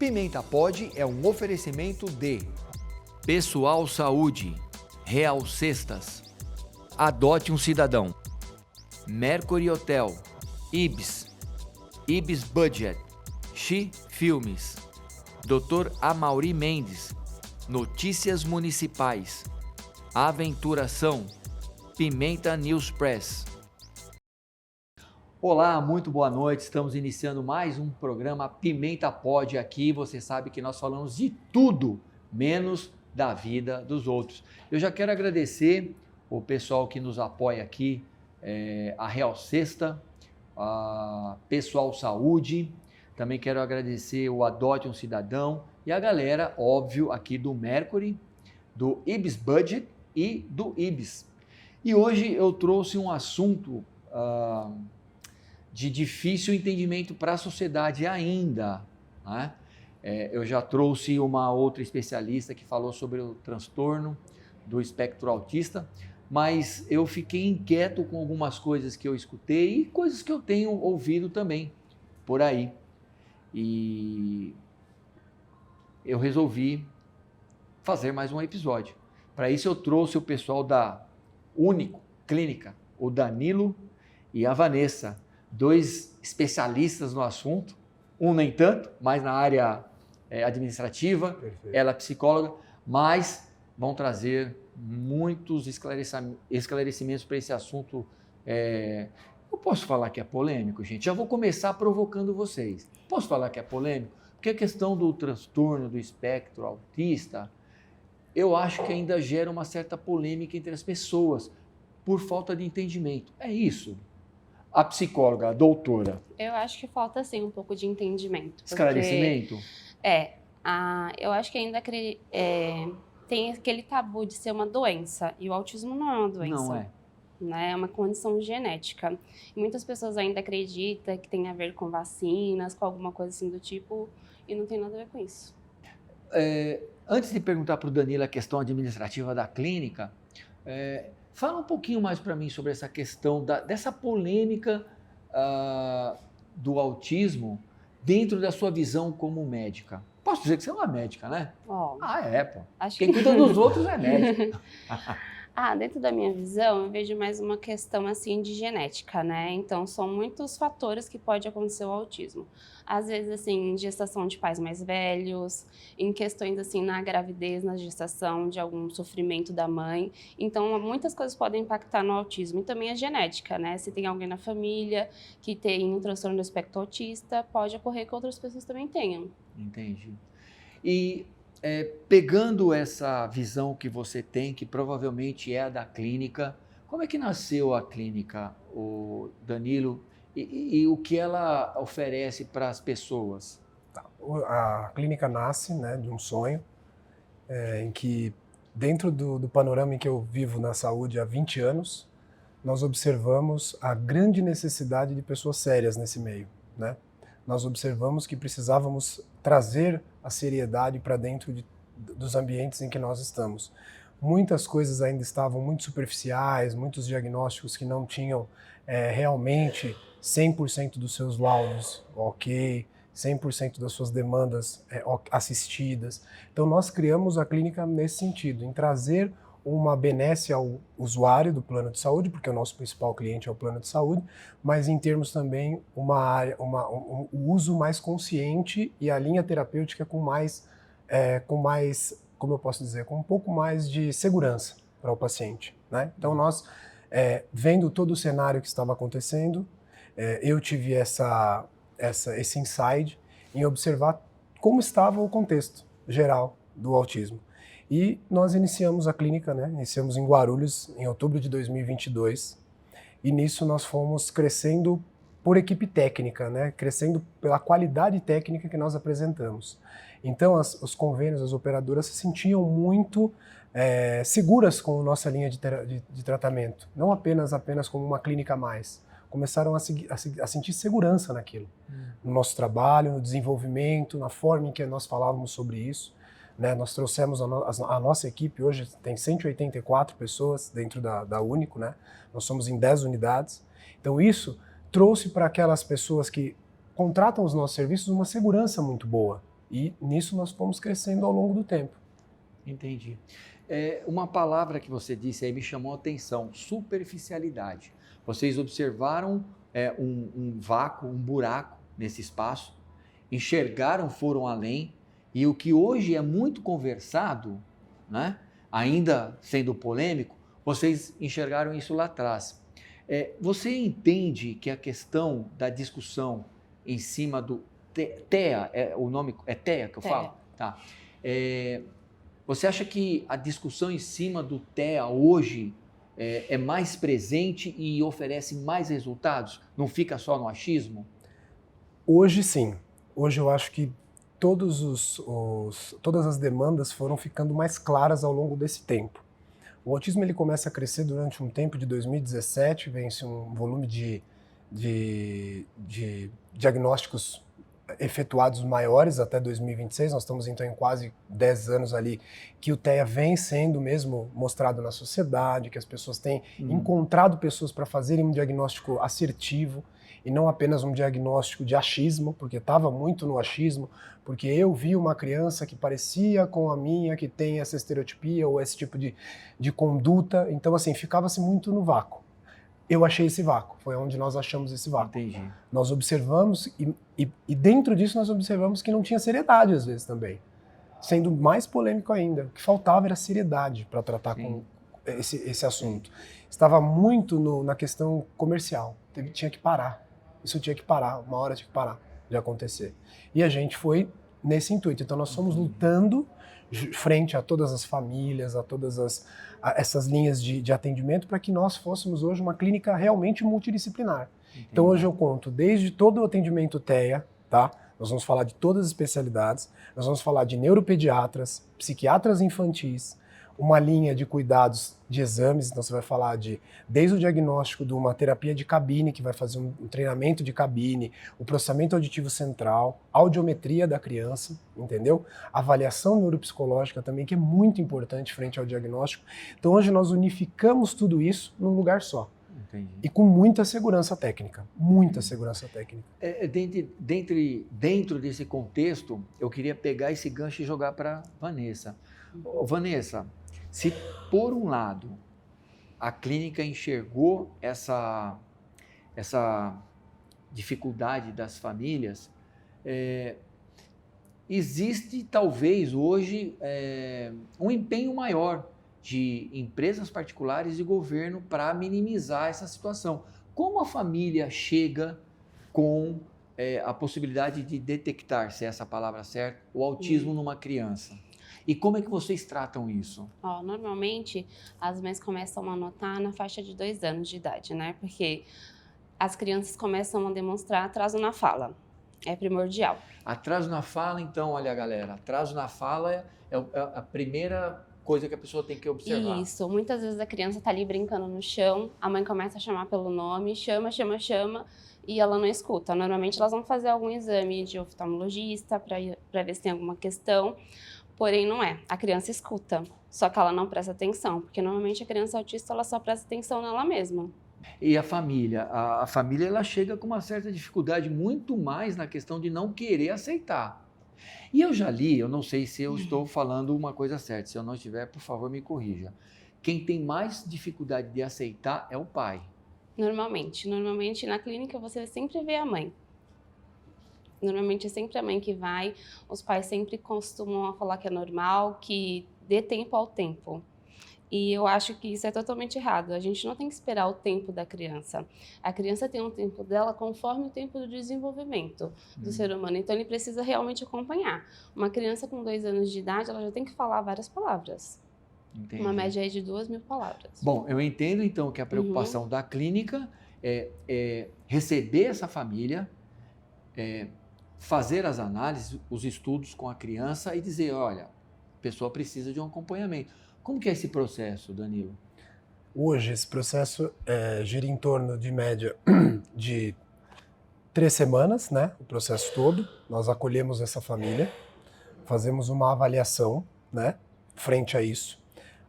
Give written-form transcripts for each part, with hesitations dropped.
Pimenta Pod é um oferecimento de Pessoal Saúde, Real Cestas, Adote um Cidadão, Mercury Hotel, Ibis Budget, Xi Filmes, Dr. Amaury Mendes, Notícias Municipais, Aventuração, Pimenta News Press. Olá, muito boa noite. Estamos iniciando mais um programa Pimenta Pod aqui. Você sabe que nós falamos de tudo, menos da vida dos outros. Eu já quero agradecer o pessoal que nos apoia aqui, a Real Cesta, a Pessoal Saúde. Também quero agradecer o Adote um Cidadão e a galera, óbvio, aqui do Mercury, do Ibis Budget e do Ibis. E hoje eu trouxe um assunto de difícil entendimento para a sociedade ainda, né? Eu já trouxe uma outra especialista que falou sobre o transtorno do espectro autista, mas eu fiquei inquieto com algumas coisas que eu escutei e coisas que eu tenho ouvido também por aí. E eu resolvi fazer mais um episódio. Para isso eu trouxe o pessoal da Único Clínica, o Danilo e a Vanessa, dois especialistas no assunto, um nem tanto, mais na área administrativa. Perfeito. Ela é psicóloga, mas vão trazer muitos esclarecimentos para esse assunto. Eu posso falar que é polêmico, gente? Já vou começar provocando vocês. Posso falar que é polêmico? Porque a questão do transtorno do espectro autista, eu acho que ainda gera uma certa polêmica entre as pessoas, por falta de entendimento. É isso? A psicóloga, a doutora. Eu acho que falta, sim, um pouco de entendimento. Esclarecimento? Eu acho que ainda tem aquele tabu de ser uma doença, e o autismo não é uma doença. Não é. Né? É uma condição genética. E muitas pessoas ainda acreditam que tem a ver com vacinas, com alguma coisa assim do tipo, e não tem nada a ver com isso. Antes de perguntar para o Danilo a questão administrativa da clínica, fala um pouquinho mais para mim sobre essa questão dessa polêmica do autismo dentro da sua visão como médica. Posso dizer que você é uma médica, né? Pô. Quem cuida dos outros é médico. Dentro da minha visão, eu vejo mais uma questão assim de genética, né? Então, são muitos fatores que pode acontecer o autismo. Às vezes, assim, em gestação de pais mais velhos, em questões assim na gravidez, na gestação, de algum sofrimento da mãe. Então, muitas coisas podem impactar no autismo. E também a genética, né? Se tem alguém na família que tem um transtorno do espectro autista, pode ocorrer que outras pessoas também tenham. Entendi. E pegando essa visão que você tem, que provavelmente é a da clínica, como é que nasceu a clínica, o Danilo, e o que ela oferece para as pessoas? A clínica nasce, né, de um sonho, em que dentro do panorama em que eu vivo na saúde há 20 anos, nós observamos a grande necessidade de pessoas sérias nesse meio, né? Nós observamos que precisávamos trazer a seriedade para dentro dos ambientes em que nós estamos. Muitas coisas ainda estavam muito superficiais, muitos diagnósticos que não tinham realmente 100% dos seus laudos ok, 100% das suas demandas assistidas. Então nós criamos a clínica nesse sentido, em trazer uma benesse ao usuário do plano de saúde, porque o nosso principal cliente é o plano de saúde, mas em termos também um uso mais consciente e a linha terapêutica com mais, como eu posso dizer, com um pouco mais de segurança para o paciente, né? Então nós, vendo todo o cenário que estava acontecendo, eu tive esse insight em observar como estava o contexto geral do autismo. E nós iniciamos a clínica, né? Iniciamos em Guarulhos em outubro de 2022, e nisso nós fomos crescendo por equipe técnica, né? Crescendo pela qualidade técnica que nós apresentamos. Então os convênios, as operadoras se sentiam muito seguras com a nossa linha de tratamento, não apenas como uma clínica a mais. Começaram a sentir segurança naquilo, no nosso trabalho, no desenvolvimento, na forma em que nós falávamos sobre isso. Né, nós trouxemos a nossa equipe, hoje tem 184 pessoas dentro da Único, né? Nós somos em 10 unidades. Então isso trouxe para aquelas pessoas que contratam os nossos serviços uma segurança muito boa. E nisso nós fomos crescendo ao longo do tempo. Entendi. Uma palavra que você disse aí me chamou a atenção, superficialidade. Vocês observaram um vácuo, um buraco nesse espaço, enxergaram, foram além, e o que hoje é muito conversado, né, ainda sendo polêmico, vocês enxergaram isso lá atrás. Você entende que a questão da discussão em cima do TEA, o nome é TEA que eu falo? Tá. Você acha que a discussão em cima do TEA hoje é mais presente e oferece mais resultados? Não fica só no achismo? Hoje sim. Hoje eu acho que todas as demandas foram ficando mais claras ao longo desse tempo. O autismo ele começa a crescer durante um tempo de 2017, vem-se um volume de diagnósticos efetuados maiores até 2026, nós estamos então em quase 10 anos ali que o TEA vem sendo mesmo mostrado na sociedade, que as pessoas têm encontrado pessoas para fazerem um diagnóstico assertivo e não apenas um diagnóstico de achismo, porque estava muito no achismo, porque eu vi uma criança que parecia com a minha, que tem essa estereotipia ou esse tipo de conduta, então assim, ficava-se muito no vácuo. Eu achei esse vácuo, foi onde nós achamos esse vácuo. Entendi. Nós observamos e dentro disso nós observamos que não tinha seriedade às vezes também. Sendo mais polêmico ainda, o que faltava era seriedade para tratar com esse assunto. Estava muito na questão comercial, tinha que parar. Isso tinha que parar, uma hora tinha que parar de acontecer. E a gente foi nesse intuito. Então nós fomos lutando frente a todas as famílias, a todas essas linhas de atendimento para que nós fôssemos hoje uma clínica realmente multidisciplinar. Entendi. Então hoje eu conto desde todo o atendimento TEA, tá? Nós vamos falar de todas as especialidades, nós vamos falar de neuropediatras, psiquiatras infantis, uma linha de cuidados de exames, então você vai falar desde o diagnóstico de uma terapia de cabine, que vai fazer um treinamento de cabine, o processamento auditivo central, audiometria da criança, entendeu? Avaliação neuropsicológica também, que é muito importante frente ao diagnóstico. Então hoje nós unificamos tudo isso num lugar só. Entendi. E com muita segurança técnica, muita segurança técnica. Dentro desse contexto, eu queria pegar esse gancho e jogar para Vanessa. Vanessa, se por um lado a clínica enxergou essa dificuldade das famílias, existe talvez hoje um empenho maior de empresas particulares e governo para minimizar essa situação. Como a família chega com a possibilidade de detectar, se é essa a palavra certa, o autismo numa criança? E como é que vocês tratam isso? Normalmente, as mães começam a notar na faixa de 2 anos de idade, né? Porque as crianças começam a demonstrar atraso na fala. É primordial. Atraso na fala, então, olha, galera, atraso na fala é a primeira coisa que a pessoa tem que observar. Isso. Muitas vezes a criança está ali brincando no chão, a mãe começa a chamar pelo nome, chama, e ela não escuta. Normalmente, elas vão fazer algum exame de oftalmologista para ver se tem alguma questão. Porém, não é. A criança escuta, só que ela não presta atenção, porque normalmente a criança autista ela só presta atenção nela mesma. E a família? A família ela chega com uma certa dificuldade, muito mais na questão de não querer aceitar. E eu já li, eu não sei se eu estou falando uma coisa certa, se eu não estiver, por favor, me corrija. Quem tem mais dificuldade de aceitar é o pai. Normalmente na clínica você sempre vê a mãe. Normalmente é sempre a mãe que vai, os pais sempre costumam falar que é normal, que dê tempo ao tempo. E eu acho que isso é totalmente errado, a gente não tem que esperar o tempo da criança. A criança tem um tempo dela conforme o tempo do desenvolvimento do ser humano, então ele precisa realmente acompanhar. Uma criança com 2 anos de idade, ela já tem que falar várias palavras. Entendi. Uma média aí de 2.000 palavras. Bom, eu entendo então que a preocupação da clínica é receber essa família, fazer as análises, os estudos com a criança e dizer, olha, a pessoa precisa de um acompanhamento. Como que é esse processo, Danilo? Hoje, esse processo gira em torno de média de 3 semanas, né? O processo todo. Nós acolhemos essa família, fazemos uma avaliação, né? Frente a isso.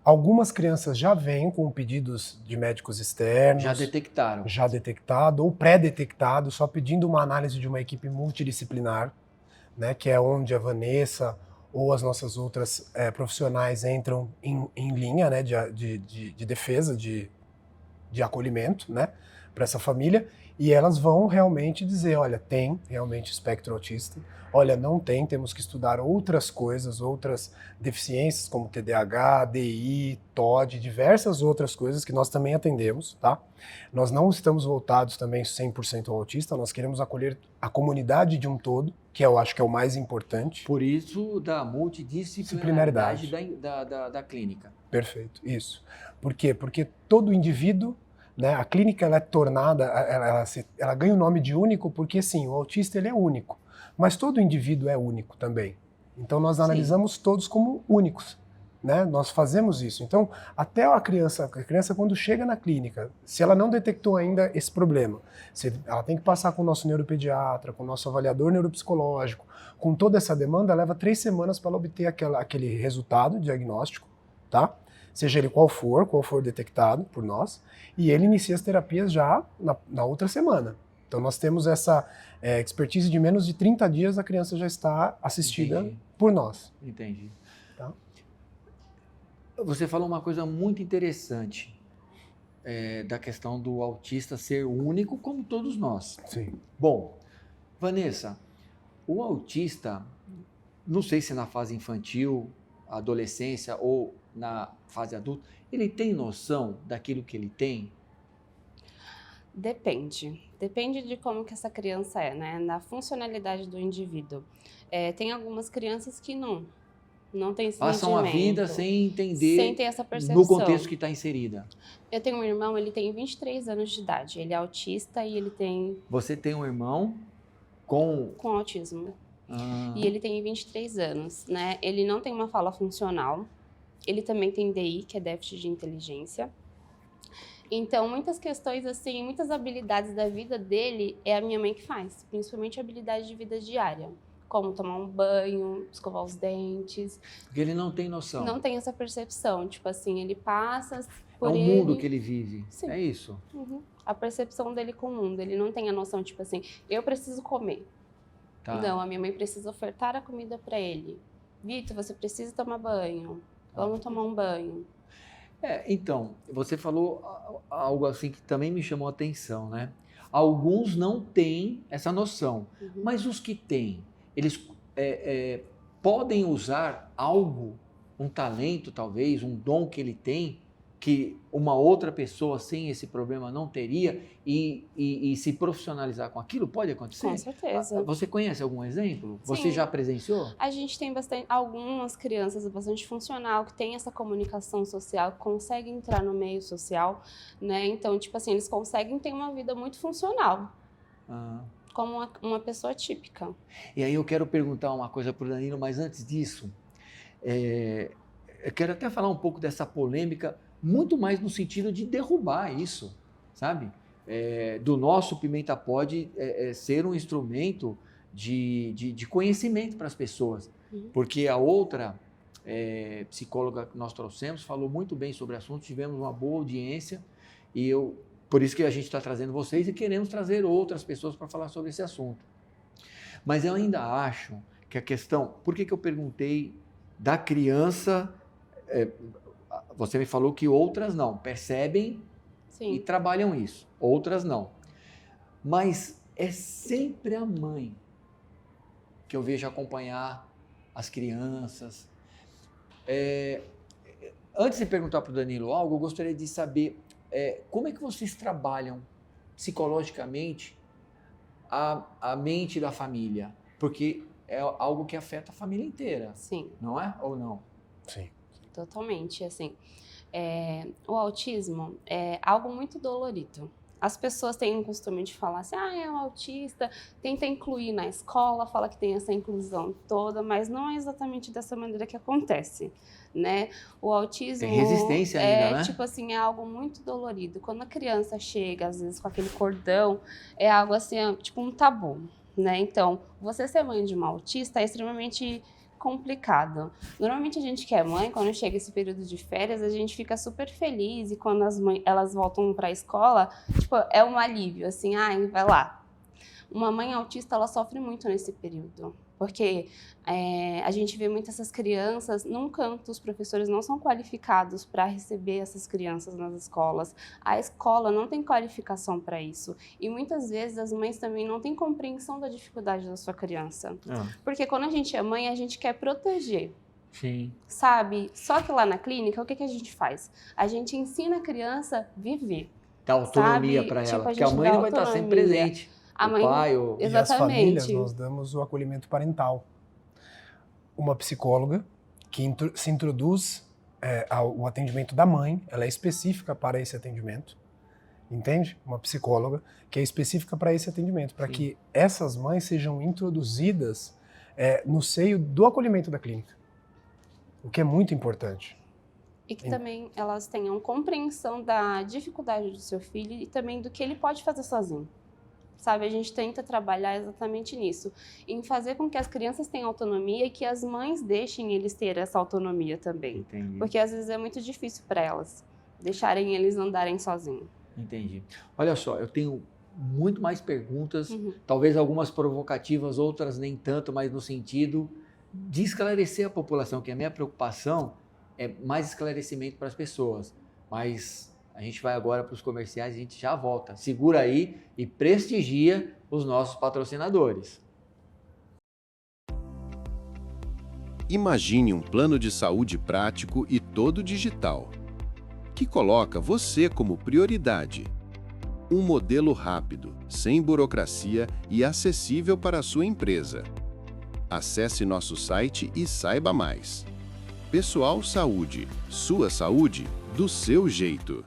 Algumas crianças já vêm com pedidos de médicos externos. Já detectaram. Já detectado ou pré-detectado, só pedindo uma análise de uma equipe multidisciplinar. né, que é onde a Vanessa ou as nossas outras profissionais entram em linha, né, de defesa, de acolhimento, né, para essa família, e elas vão realmente dizer, olha, tem realmente espectro autista, olha, não tem, temos que estudar outras coisas, outras deficiências como TDAH, DI, TOD, diversas outras coisas que nós também atendemos, tá? Nós não estamos voltados também 100% ao autista, nós queremos acolher a comunidade de um todo, que eu acho que é o mais importante. Por isso, da multidisciplinaridade da clínica. Perfeito, isso. Por quê? Porque todo indivíduo, né, a clínica ela é tornada, ela ganha o nome de único porque, sim, o autista ele é único, mas todo indivíduo é único também. Então nós analisamos todos como únicos, né? Nós fazemos isso. Então, até a criança quando chega na clínica, se ela não detectou ainda esse problema, ela tem que passar com o nosso neuropediatra, com o nosso avaliador neuropsicológico, com toda essa demanda, leva 3 semanas para ela obter aquele resultado diagnóstico, tá? Seja ele qual for detectado por nós, e ele inicia as terapias já na outra semana. Então nós temos essa expertise de menos de 30 dias, a criança já está assistida por nós. Entendi. Tá? Você falou uma coisa muito interessante, da questão do autista ser único como todos nós. Sim. Bom, Vanessa, o autista, não sei se na fase infantil, adolescência ou na fase adulta, ele tem noção daquilo que ele tem? Depende de como que essa criança é, né? Na funcionalidade do indivíduo. Tem algumas crianças que não tem esse Passam a vida sem entender, sem ter essa percepção. no contexto que está inserida. Eu tenho um irmão, ele tem 23 anos de idade, ele é autista e ele tem... Você tem um irmão com autismo. E ele tem 23 anos, né? Ele não tem uma fala funcional, ele também tem DI, que é déficit de inteligência. Então, muitas questões, assim, muitas habilidades da vida dele é a minha mãe que faz, principalmente a habilidade de vida diária, como tomar um banho, escovar os dentes. Porque ele não tem noção. Não tem essa percepção, tipo assim, ele passa por é um mundo que ele vive, Sim. É isso? Uhum. A percepção dele com o mundo, ele não tem a noção, tipo assim, eu preciso comer. Tá. Não, a minha mãe precisa ofertar a comida para ele. Vitor, você precisa tomar banho. Vamos tomar um banho. Então, você falou algo assim que também me chamou a atenção, né? Alguns não têm essa noção, mas os que têm, eles podem usar algo, um talento talvez, um dom que ele tem, que uma outra pessoa sem esse problema não teria e se profissionalizar com aquilo? Pode acontecer? Com certeza. Você conhece algum exemplo? Sim. Você já presenciou? A gente tem algumas crianças bastante funcional que têm essa comunicação social, que conseguem entrar no meio social, né? Então, tipo assim, eles conseguem ter uma vida muito funcional, como uma pessoa típica. E aí eu quero perguntar uma coisa para o Danilo, mas antes disso, eu quero até falar um pouco dessa polêmica, muito mais no sentido de derrubar isso, sabe? Do nosso Pimenta Pod ser um instrumento de conhecimento para as pessoas. Porque a outra psicóloga que nós trouxemos falou muito bem sobre o assunto, tivemos uma boa audiência e por isso que a gente está trazendo vocês e queremos trazer outras pessoas para falar sobre esse assunto. Mas eu ainda acho que a questão... Por que eu perguntei da criança... Você me falou que outras não, percebem Sim. e trabalham isso, outras não. Mas é sempre a mãe que eu vejo acompanhar as crianças. Antes de perguntar para o Danilo algo, eu gostaria de saber como é que vocês trabalham psicologicamente a mente da família? Porque é algo que afeta a família inteira. Sim. Não é? Ou não? Sim. Totalmente, assim, o autismo é algo muito dolorido. As pessoas têm o costume de falar assim, é um autista, tenta incluir na escola, fala que tem essa inclusão toda, mas não é exatamente dessa maneira que acontece, né? O autismo... Tem resistência ainda, né? Tipo assim, é algo muito dolorido. Quando a criança chega, às vezes, com aquele cordão, é algo assim, tipo um tabu, né? Então, você ser mãe de uma autista é extremamente complicado. Normalmente a gente que é mãe, quando chega esse período de férias, a gente fica super feliz e quando as mães, elas voltam para a escola, tipo, é um alívio, assim, vai lá. Uma mãe autista, ela sofre muito nesse período, Porque a gente vê muitas essas crianças num canto, os professores não são qualificados para receber essas crianças nas escolas. A escola não tem qualificação para isso. E muitas vezes as mães também não têm compreensão da dificuldade da sua criança. Porque quando a gente é mãe, a gente quer proteger. Sim. Sabe? Só que lá na clínica, o que a gente faz? A gente ensina a criança a viver. Dá autonomia para ela, Tipo, porque a mãe não vai estar sempre presente. A mãe, o pai, E as famílias, nós damos o acolhimento parental. Uma psicóloga que se introduz ao atendimento da mãe, ela é específica para esse atendimento, entende? Uma psicóloga que é específica para esse atendimento, para que essas mães sejam introduzidas no seio do acolhimento da clínica, o que é muito importante. E que também elas tenham compreensão da dificuldade do seu filho e também do que ele pode fazer sozinho. Sabe, a gente tenta trabalhar exatamente nisso, em fazer com que as crianças tenham autonomia e que as mães deixem eles ter essa autonomia também. Entendi. Porque às vezes é muito difícil para elas deixarem eles andarem sozinhos. Entendi. Olha só, eu tenho muito mais perguntas, talvez algumas provocativas, outras nem tanto, mas no sentido de esclarecer a população, que a minha preocupação é mais esclarecimento para as pessoas. Mas a gente vai agora para os comerciais e a gente já volta. Segura aí e prestigia os nossos patrocinadores. Imagine um plano de saúde prático e todo digital, que coloca você como prioridade. Um modelo rápido, sem burocracia e acessível para a sua empresa. Acesse nosso site e saiba mais. Pessoal Saúde, sua saúde do seu jeito.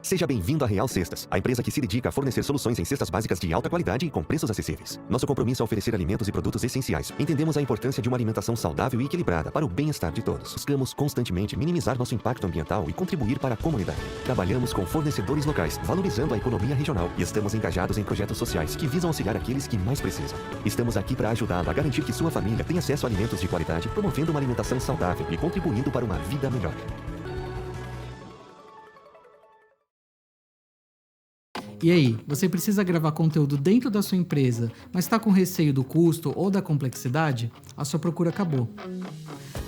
Seja bem-vindo à Real Cestas, a empresa que se dedica a fornecer soluções em cestas básicas de alta qualidade e com preços acessíveis. Nosso compromisso é oferecer alimentos e produtos essenciais. Entendemos a importância de uma alimentação saudável e equilibrada para o bem-estar de todos. Buscamos constantemente minimizar nosso impacto ambiental e contribuir para a comunidade. Trabalhamos com fornecedores locais, valorizando a economia regional e estamos engajados em projetos sociais que visam auxiliar aqueles que mais precisam. Estamos aqui para ajudá-lo a garantir que sua família tenha acesso a alimentos de qualidade, promovendo uma alimentação saudável e contribuindo para uma vida melhor. E aí, você precisa gravar conteúdo dentro da sua empresa, mas está com receio do custo ou da complexidade? A sua procura acabou.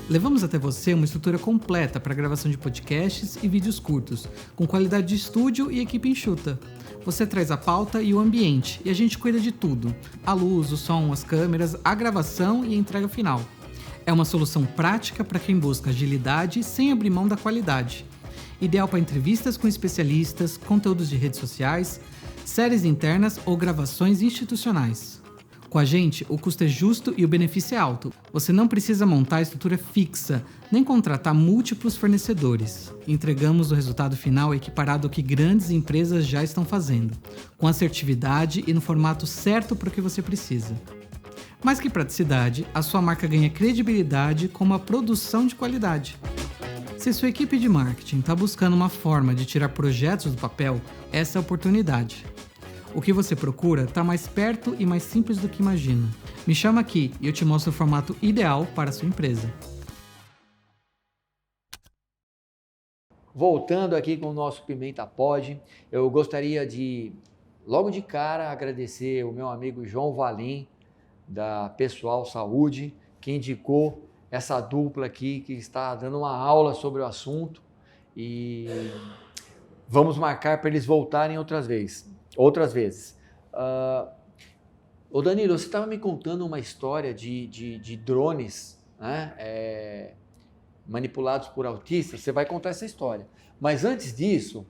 Levamos até você uma estrutura completa para gravação de podcasts e vídeos curtos, com qualidade de estúdio e equipe enxuta. Você traz a pauta e o ambiente, e a gente cuida de tudo: a luz, o som, as câmeras, a gravação e a entrega final. É uma solução prática para quem busca agilidade sem abrir mão da qualidade. Ideal para entrevistas com especialistas, conteúdos de redes sociais, séries internas ou gravações institucionais. Com a gente, o custo é justo e o benefício é alto. Você não precisa montar estrutura fixa, nem contratar múltiplos fornecedores. Entregamos o resultado final equiparado ao que grandes empresas já estão fazendo, com assertividade e no formato certo para o que você precisa. Mais que praticidade, a sua marca ganha credibilidade com uma produção de qualidade. Se sua equipe de marketing está buscando uma forma de tirar projetos do papel, essa é a oportunidade. O que você procura está mais perto e mais simples do que imagina. Me chama aqui e eu te mostro o formato ideal para a sua empresa. Voltando aqui com o nosso Pimenta Pod, eu gostaria de, logo de cara, agradecer o meu amigo João Valim, da Pessoal Saúde, que indicou essa dupla aqui que está dando uma aula sobre o assunto, e vamos marcar para eles voltarem outras vezes. Ô Danilo, você estava me contando uma história de drones, né, manipulados por autistas. Você vai contar essa história. Mas antes disso,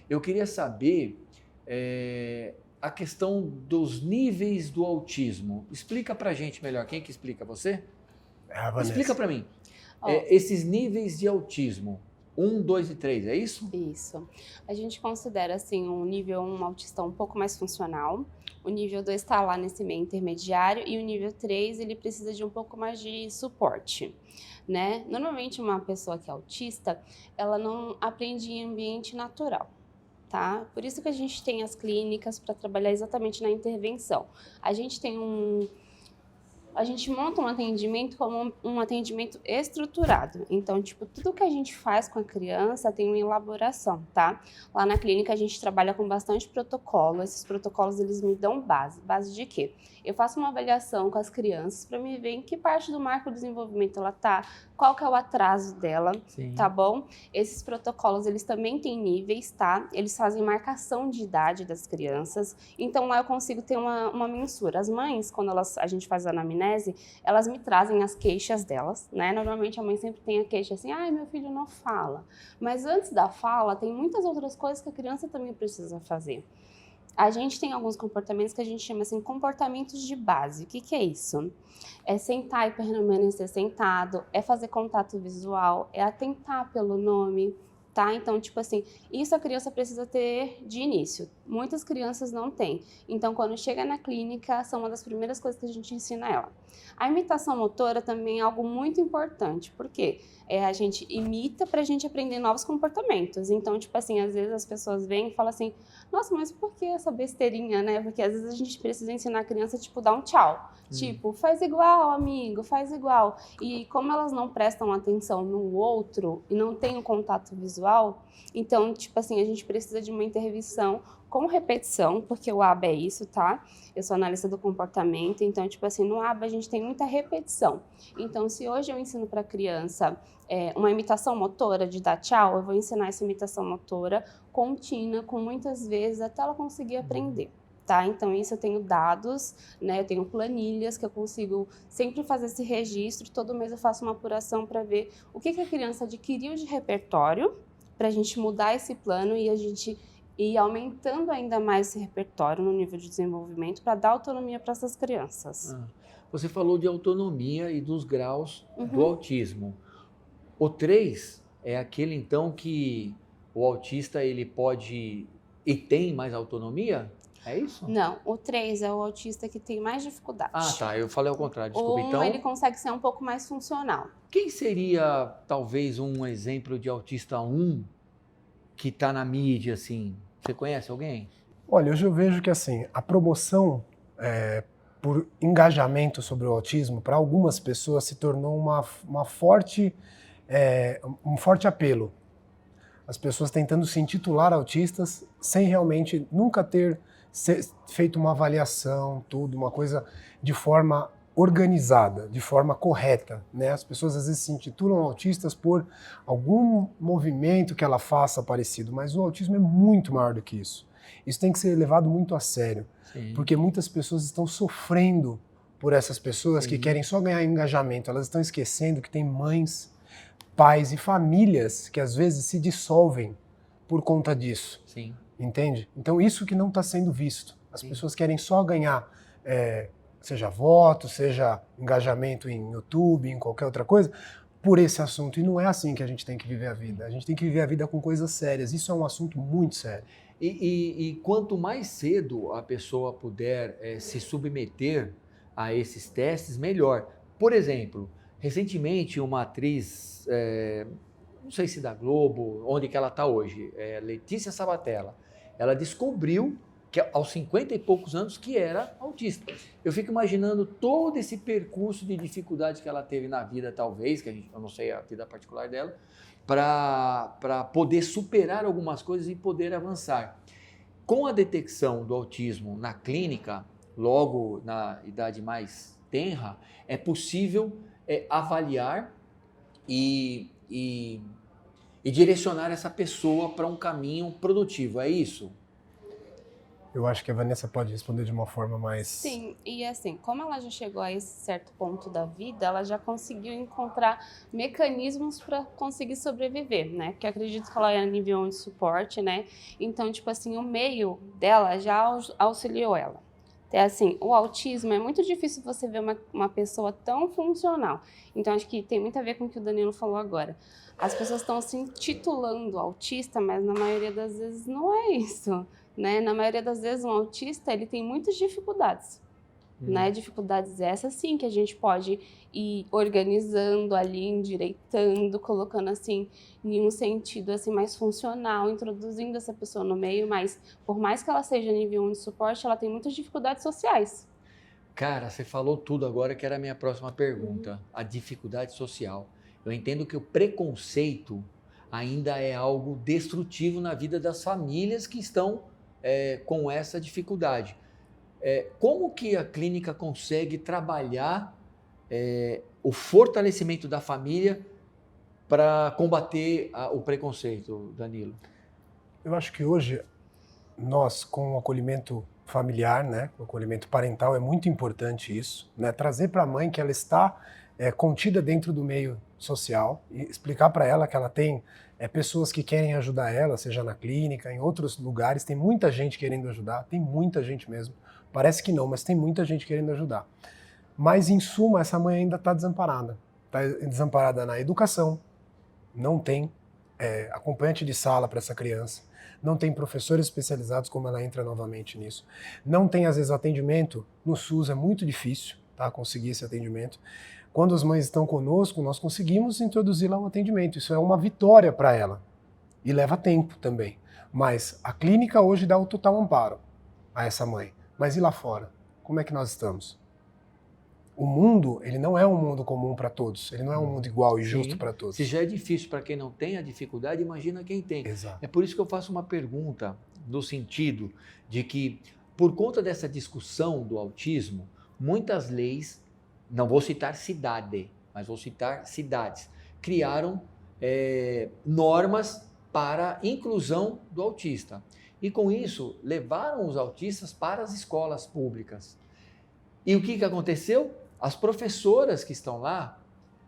eu queria saber a questão dos níveis do autismo. Explica para a gente melhor. Quem que explica? Você? Explica para mim. Esses níveis de autismo, 1, 2 e 3, é isso? Isso. A gente considera assim o nível 1 autista um pouco mais funcional, o nível 2 está lá nesse meio intermediário e o nível 3 ele precisa de um pouco mais de suporte, né? Normalmente uma pessoa que é autista, ela não aprende em ambiente natural. Tá? Por isso que a gente tem as clínicas para trabalhar exatamente na intervenção. A gente tem a gente monta um atendimento como um atendimento estruturado. Então, tipo, tudo que a gente faz com a criança tem uma elaboração, tá? Lá na clínica a gente trabalha com bastante protocolo. Esses protocolos, eles me dão base. Base de quê? Eu faço uma avaliação com as crianças para me ver em que parte do marco do desenvolvimento ela tá, qual que é o atraso dela, Sim. tá bom? Esses protocolos, eles também têm níveis, tá? Eles fazem marcação de idade das crianças. Então, lá eu consigo ter uma mensura. As mães, quando a gente faz a anamnese, elas me trazem as queixas delas, né? Normalmente a mãe sempre tem a queixa assim, ai, meu filho não fala. Mas antes da fala, tem muitas outras coisas que a criança também precisa fazer. A gente tem alguns comportamentos que a gente chama assim, comportamentos de base. O que é isso? É sentar e permanecer sentado, é fazer contato visual, é atentar pelo nome, tá? Então, tipo assim, isso a criança precisa ter de início. Muitas crianças não têm. Então, quando chega na clínica, são uma das primeiras coisas que a gente ensina ela. A imitação motora também é algo muito importante. Por quê? A gente imita pra gente aprender novos comportamentos. Então, tipo assim, às vezes as pessoas vêm e falam assim, nossa, mas por que essa besteirinha, né? Porque às vezes a gente precisa ensinar a criança, tipo, dar um tchau. Tipo, faz igual, amigo, faz igual. E como elas não prestam atenção no outro e não têm um contato visual, então, tipo assim, a gente precisa de uma intervenção com repetição, porque o ABA é isso, tá? Eu sou analista do comportamento, então, tipo assim, no ABA a gente tem muita repetição. Então, se hoje eu ensino para a criança uma imitação motora de dar tchau, eu vou ensinar essa imitação motora contínua, com muitas vezes, até ela conseguir aprender. Tá? Então, isso eu tenho dados, né? Eu tenho planilhas que eu consigo sempre fazer esse registro. Todo mês eu faço uma apuração para ver o que a criança adquiriu de repertório, para a gente mudar esse plano e a gente ir aumentando ainda mais esse repertório no nível de desenvolvimento para dar autonomia para essas crianças. Você falou de autonomia e dos graus do autismo. O 3 é aquele, então, que o autista ele pode e tem mais autonomia? É isso? Não, o 3 é o autista que tem mais dificuldade. Ah, tá. Eu falei ao contrário. Desculpa. O 1, Então, ele consegue ser um pouco mais funcional. quem seria, talvez, um exemplo de autista 1 que está na mídia, assim? Você conhece alguém? Olha, hoje eu vejo que assim, a promoção por engajamento sobre o autismo, para algumas pessoas se tornou um forte apelo. As pessoas tentando se intitular autistas sem realmente nunca ter feito uma avaliação, uma coisa de forma organizada, de forma correta, né? As pessoas às vezes se intitulam autistas por algum movimento que ela faça parecido, mas o autismo é muito maior do que isso. Isso tem que ser levado muito a sério, porque muitas pessoas estão sofrendo por essas pessoas que querem só ganhar engajamento. Elas estão esquecendo que tem mães, pais e famílias que às vezes se dissolvem por conta disso. Sim. Entende? Então isso que não está sendo visto. As pessoas querem só ganhar, seja voto, seja engajamento em YouTube, em qualquer outra coisa, por esse assunto. E não é assim que a gente tem que viver a vida. A gente tem que viver a vida com coisas sérias. Isso é um assunto muito sério. E quanto mais cedo a pessoa puder se submeter a esses testes, melhor. Por exemplo, recentemente uma atriz, não sei se da Globo, onde que ela está hoje, Letícia Sabatella, ela descobriu que aos 50 e poucos anos que era autista. Eu fico imaginando todo esse percurso de dificuldade que ela teve na vida, talvez, que eu não sei a vida particular dela, para poder superar algumas coisas e poder avançar. Com a detecção do autismo na clínica, logo na idade mais tenra, é possível avaliar e direcionar essa pessoa para um caminho produtivo, é isso? Eu acho que a Vanessa pode responder de uma forma mais... Sim, e assim, como ela já chegou a esse certo ponto da vida, ela já conseguiu encontrar mecanismos para conseguir sobreviver, né? Porque eu acredito que ela é nível 1 de suporte, né? Então, tipo assim, o meio dela já auxiliou ela. É assim, o autismo é muito difícil você ver uma pessoa tão funcional. Então, acho que tem muito a ver com o que o Danilo falou agora. As pessoas estão se intitulando autista, mas na maioria das vezes não é isso, né? Na maioria das vezes um autista, ele tem muitas dificuldades, né? Dificuldades essas sim que a gente pode ir organizando ali, endireitando, colocando assim em um sentido assim mais funcional, introduzindo essa pessoa no meio, mas por mais que ela seja nível 1 de suporte, ela tem muitas dificuldades sociais. Cara, você falou tudo agora que era a minha próxima pergunta. A dificuldade social. Eu entendo que o preconceito ainda é algo destrutivo na vida das famílias que estão com essa dificuldade. Como que a clínica consegue trabalhar o fortalecimento da família para combater o preconceito, Danilo? Eu acho que hoje nós, com o acolhimento familiar, né, o acolhimento parental, é muito importante isso, né, trazer para a mãe que ela está contida dentro do meio social e explicar para ela que ela tem pessoas que querem ajudar ela, seja na clínica, em outros lugares, tem muita gente querendo ajudar, tem muita gente mesmo. Parece que não, mas tem muita gente querendo ajudar. Mas, em suma, essa mãe ainda está desamparada. Está desamparada na educação, não tem acompanhante de sala para essa criança, não tem professores especializados, como ela entra novamente nisso, não tem, às vezes, atendimento no SUS, é muito difícil, tá, conseguir esse atendimento. Quando as mães estão conosco, nós conseguimos introduzir lá um atendimento, isso é uma vitória para ela, e leva tempo também. Mas a clínica hoje dá o total amparo a essa mãe. Mas e lá fora? Como é que nós estamos? O mundo, ele não é um mundo comum para todos, ele não é um mundo igual e justo para todos. Se já é difícil para quem não tem a dificuldade, imagina quem tem. Exato. É por isso que eu faço uma pergunta no sentido de que, por conta dessa discussão do autismo, muitas leis, não vou citar cidade, mas vou citar cidades, criaram normas para a inclusão do autista. E com isso, levaram os autistas para as escolas públicas. E o que aconteceu? As professoras que estão lá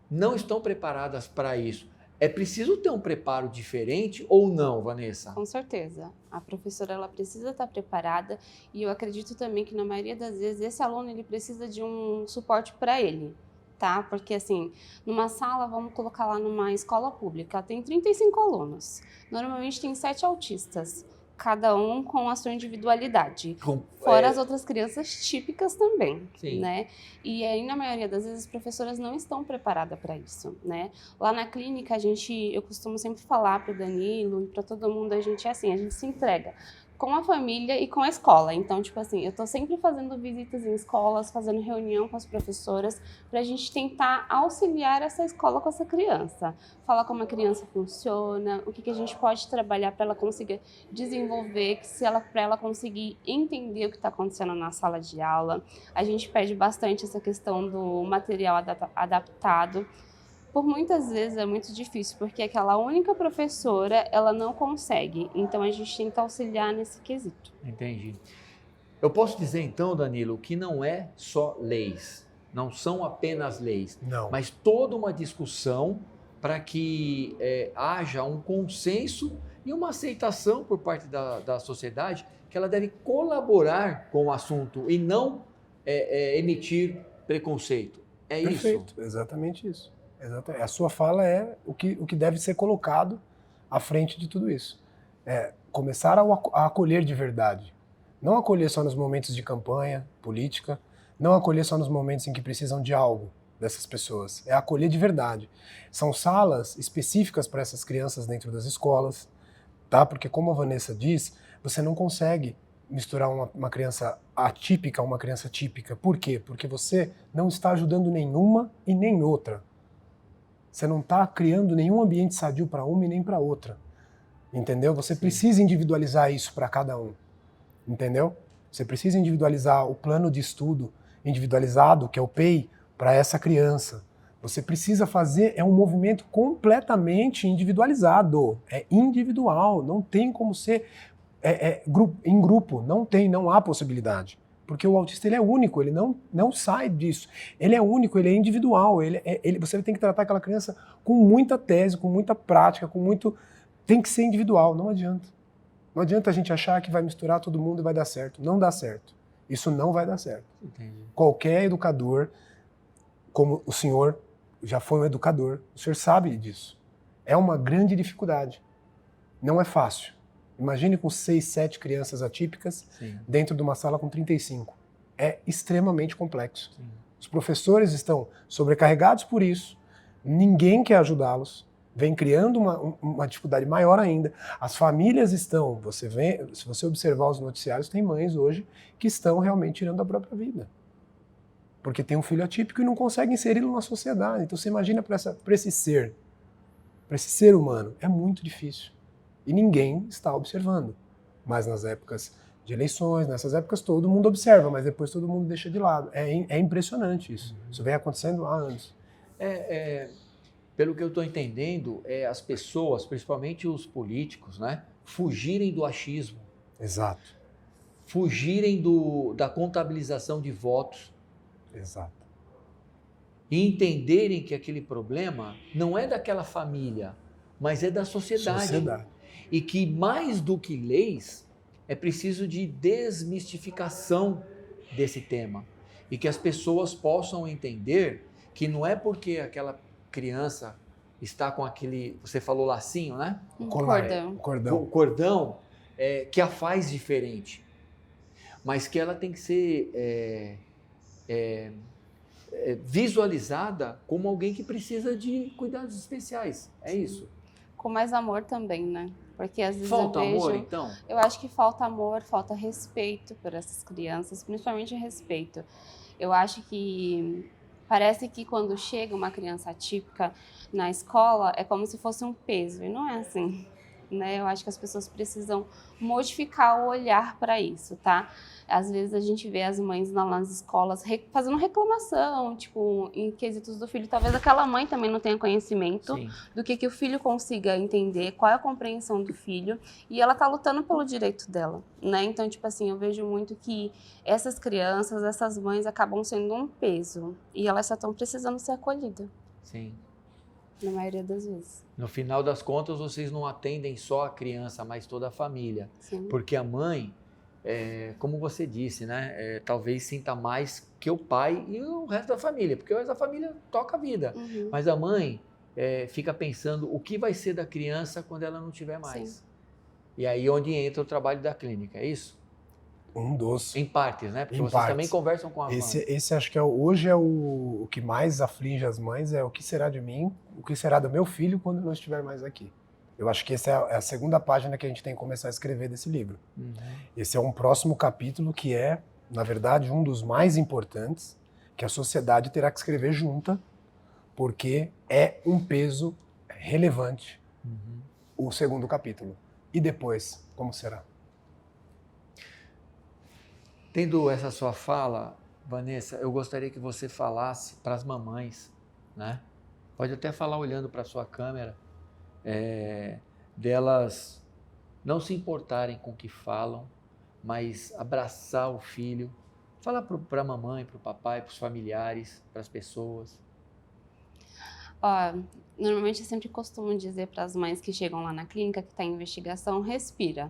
não estão preparadas para isso. É preciso ter um preparo diferente ou não, Vanessa? Com certeza. A professora ela precisa estar preparada e eu acredito também que na maioria das vezes esse aluno ele precisa de um suporte para ele, tá? Porque assim, numa sala, vamos colocar lá numa escola pública, tem 35 alunos. Normalmente tem 7 autistas. Cada um com a sua individualidade. Fora as outras crianças típicas também, Sim. né? E aí, na maioria das vezes, as professoras não estão preparadas para isso, né? Lá na clínica, eu costumo sempre falar para o Danilo e para todo mundo, a gente se entrega com a família e com a escola. Então, tipo assim, eu tô sempre fazendo visitas em escolas, fazendo reunião com as professoras, para a gente tentar auxiliar essa escola com essa criança. Falar como a criança funciona, o que a gente pode trabalhar para ela conseguir desenvolver, para ela conseguir entender o que está acontecendo na sala de aula. A gente pede bastante essa questão do material adaptado. Por muitas vezes é muito difícil, porque aquela única professora, ela não consegue. Então, a gente tenta auxiliar nesse quesito. Entendi. Eu posso dizer, então, Danilo, que não é só leis, não são apenas leis, Não. mas toda uma discussão para que haja um consenso e uma aceitação por parte da sociedade que ela deve colaborar com o assunto e não emitir preconceito. É Perfeito, isso? exatamente isso. Exatamente. A sua fala é o que deve ser colocado à frente de tudo isso. Começar a acolher de verdade. Não acolher só nos momentos de campanha política, não acolher só nos momentos em que precisam de algo dessas pessoas. É acolher de verdade. São salas específicas para essas crianças dentro das escolas, tá? Porque, como a Vanessa diz, você não consegue misturar uma criança atípica a uma criança típica. Por quê? Porque você não está ajudando nenhuma e nem outra. Você não está criando nenhum ambiente sadio para uma e nem para outra. Entendeu? Você precisa individualizar isso para cada um. Entendeu? Você precisa individualizar o plano de estudo individualizado, que é o PEI, para essa criança. Você precisa fazer um movimento completamente individualizado. É individual, não tem como ser em grupo, não há possibilidade. Porque o autista ele é único, ele não sai disso. Ele é único, ele é individual. Você tem que tratar aquela criança com muita tese, com muita prática, tem que ser individual, não adianta. Não adianta a gente achar que vai misturar todo mundo e vai dar certo. Não dá certo. Isso não vai dar certo. Entendi. Qualquer educador, como o senhor já foi um educador, o senhor sabe disso. É uma grande dificuldade. Não é fácil. Imagine com 6, 7 crianças atípicas dentro de uma sala com 35. É extremamente complexo. Sim. Os professores estão sobrecarregados por isso, ninguém quer ajudá-los, vem criando uma dificuldade maior ainda. As famílias estão, se você observar os noticiários, tem mães hoje que estão realmente tirando a própria vida. porque tem um filho atípico e não consegue inseri-lo na sociedade. Então você imagina para esse ser humano, é muito difícil. E ninguém está observando. Mas nas épocas de eleições, nessas épocas todo mundo observa, mas depois todo mundo deixa de lado. É impressionante isso. Isso vem acontecendo há anos. Pelo que eu estou entendendo, as pessoas, principalmente os políticos, né, fugirem do achismo, Exato. fugirem da contabilização de votos Exato. e entenderem que aquele problema não é daquela família, mas é da sociedade. E que mais do que leis, é preciso de desmistificação desse tema. E que as pessoas possam entender que não é porque aquela criança está com aquele, você falou lacinho, né? Cordão, que a faz diferente. Mas que ela tem que ser visualizada como alguém que precisa de cuidados especiais. É isso. Com mais amor também, né? Porque às vezes falta eu vejo, amor, então? Eu acho que falta amor, falta respeito por essas crianças, principalmente respeito. Eu acho que parece que quando chega uma criança atípica na escola é como se fosse um peso, e não é assim, né? Eu acho que as pessoas precisam modificar o olhar para isso, tá? Às vezes a gente vê as mães nas escolas fazendo reclamação, tipo, em quesitos do filho. Talvez aquela mãe também não tenha conhecimento do que o filho consiga entender, qual é a compreensão do filho, e ela tá lutando pelo direito dela, né? Então, tipo assim, eu vejo muito que essas crianças, essas mães acabam sendo um peso, e elas só estão precisando ser acolhidas. Sim. Na maioria das vezes. No final das contas, vocês não atendem só a criança, mas toda a família. Sim. Porque a mãe, como você disse, né, talvez sinta mais que o pai e o resto da família, porque o resto da família toca a vida. Uhum. Mas a mãe fica pensando o que vai ser da criança quando ela não tiver mais. Sim. E aí onde entra o trabalho da clínica, é isso? Um dos. Em partes, né? Porque Em vocês partes. também conversam com a mãe. Esse acho que hoje é o que mais aflige as mães, é o que será de mim, o que será do meu filho quando não estiver mais aqui. Eu acho que essa é a segunda página que a gente tem que começar a escrever desse livro. Uhum. Esse é um próximo capítulo que é, na verdade, um dos mais importantes, que a sociedade terá que escrever junta, porque é um peso relevante, o segundo capítulo. E depois, como será? Tendo essa sua fala, Vanessa, eu gostaria que você falasse para as mamães, né? Pode até falar olhando para a sua câmera, delas não se importarem com o que falam, mas abraçar o filho, falar para a mamãe, para o papai, para os familiares, para as pessoas. Normalmente eu sempre costumo dizer para as mães que chegam lá na clínica, que está em investigação, respira.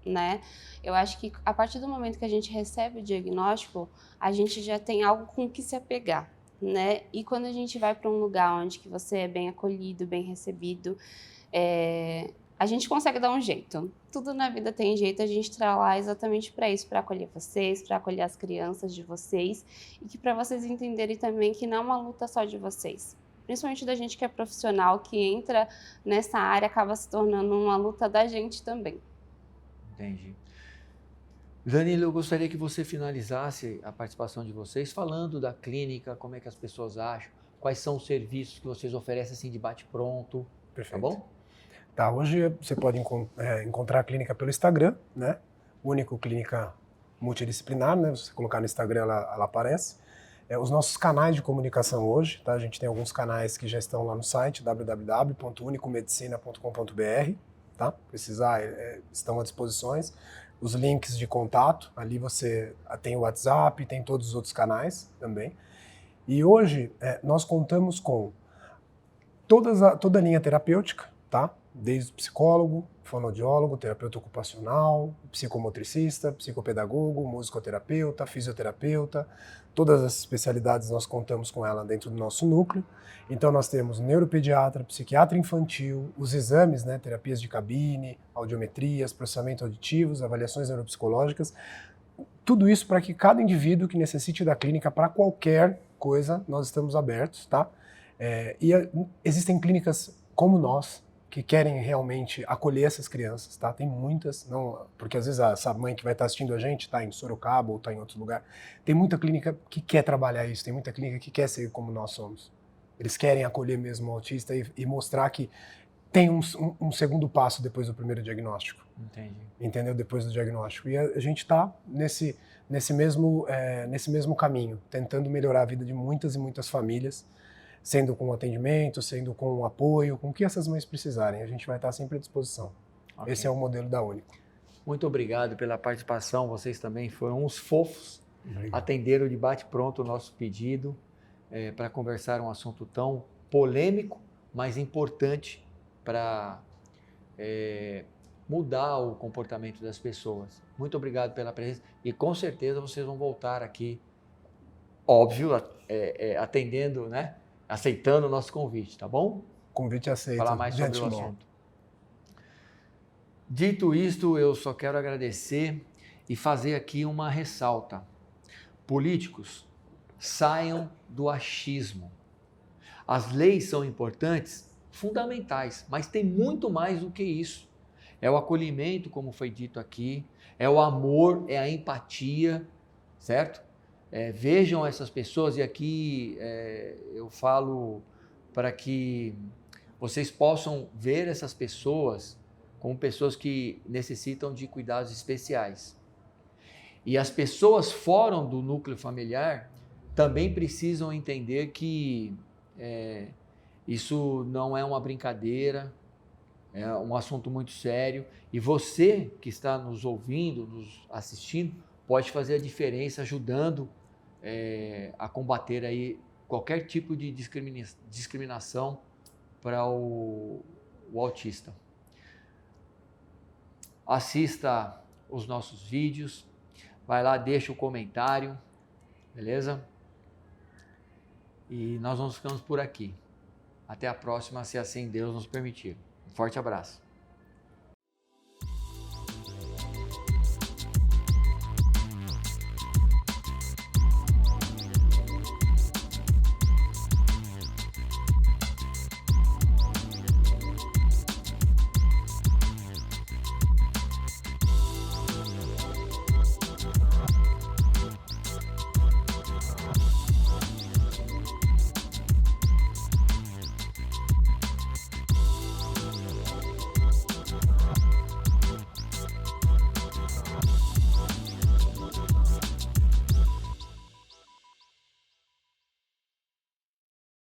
Né? Eu acho que a partir do momento que a gente recebe o diagnóstico, a gente já tem algo com o que se apegar, né? E quando a gente vai para um lugar onde que você é bem acolhido, bem recebido, a gente consegue dar um jeito. Tudo na vida tem jeito, a gente está lá exatamente para isso, para acolher vocês, para acolher as crianças de vocês, e que para vocês entenderem também que não é uma luta só de vocês. Principalmente da gente que é profissional, que entra nessa área, acaba se tornando uma luta da gente também. Entendi. Danilo, eu gostaria que você finalizasse a participação de vocês falando da clínica, como é que as pessoas acham, quais são os serviços que vocês oferecem assim de bate-pronto. Perfeito. Tá bom? Tá, hoje você pode encontrar a clínica pelo Instagram, né? Único Clínica Multidisciplinar, né? Se você colocar no Instagram, ela aparece. Os nossos canais de comunicação hoje, tá? A gente tem alguns canais que já estão lá no site, www.unicomedicina.com.br. Tá? Precisar, estão à disposição. Os links de contato, ali você tem o WhatsApp, tem todos os outros canais também. E hoje nós contamos com toda a linha terapêutica, tá? Desde o psicólogo, fonoaudiólogo, terapeuta ocupacional, psicomotricista, psicopedagogo, musicoterapeuta, fisioterapeuta. Todas as especialidades nós contamos com ela dentro do nosso núcleo. Então nós temos neuropediatra, psiquiatra infantil, os exames, né, terapias de cabine, audiometrias, processamento auditivos, avaliações neuropsicológicas. Tudo isso para que cada indivíduo que necessite da clínica para qualquer coisa, nós estamos abertos, tá? Existem clínicas como nós, que querem realmente acolher essas crianças, tá? Tem muitas, não, porque às vezes essa mãe que vai estar assistindo a gente está em Sorocaba ou está em outro lugar. Tem muita clínica que quer trabalhar isso, tem muita clínica que quer ser como nós somos. Eles querem acolher mesmo o autista e mostrar que tem um segundo passo depois do primeiro diagnóstico. Entendi. Entendeu? Depois do diagnóstico. E a gente está nesse mesmo caminho, tentando melhorar a vida de muitas e muitas famílias, sendo com atendimento, sendo com apoio, com o que essas mães precisarem. A gente vai estar sempre à disposição. Ok. Esse é o modelo da Único. Muito obrigado pela participação, vocês também foram uns fofos, Obrigado. atenderam de bate-pronto o nosso pedido para conversar um assunto tão polêmico, mas importante para mudar o comportamento das pessoas. Muito obrigado pela presença e com certeza vocês vão voltar aqui, óbvio, atendendo, né? Aceitando o nosso convite, tá bom? Convite aceito. Falar mais sobre o assunto. Dito isto, eu só quero agradecer e fazer aqui uma ressalta. Políticos, saiam do achismo. As leis são importantes, fundamentais, mas tem muito mais do que isso. É o acolhimento, como foi dito aqui, é o amor, é a empatia, certo? Vejam essas pessoas, e aqui eu falo para que vocês possam ver essas pessoas como pessoas que necessitam de cuidados especiais. E as pessoas fora do núcleo familiar também precisam entender que isso não é uma brincadeira, é um assunto muito sério, e você que está nos ouvindo, nos assistindo, pode fazer a diferença ajudando a combater aí qualquer tipo de discriminação para o autista. Assista os nossos vídeos, vai lá, deixa o comentário, beleza? E nós vamos ficando por aqui. Até a próxima, se assim Deus nos permitir. Um forte abraço.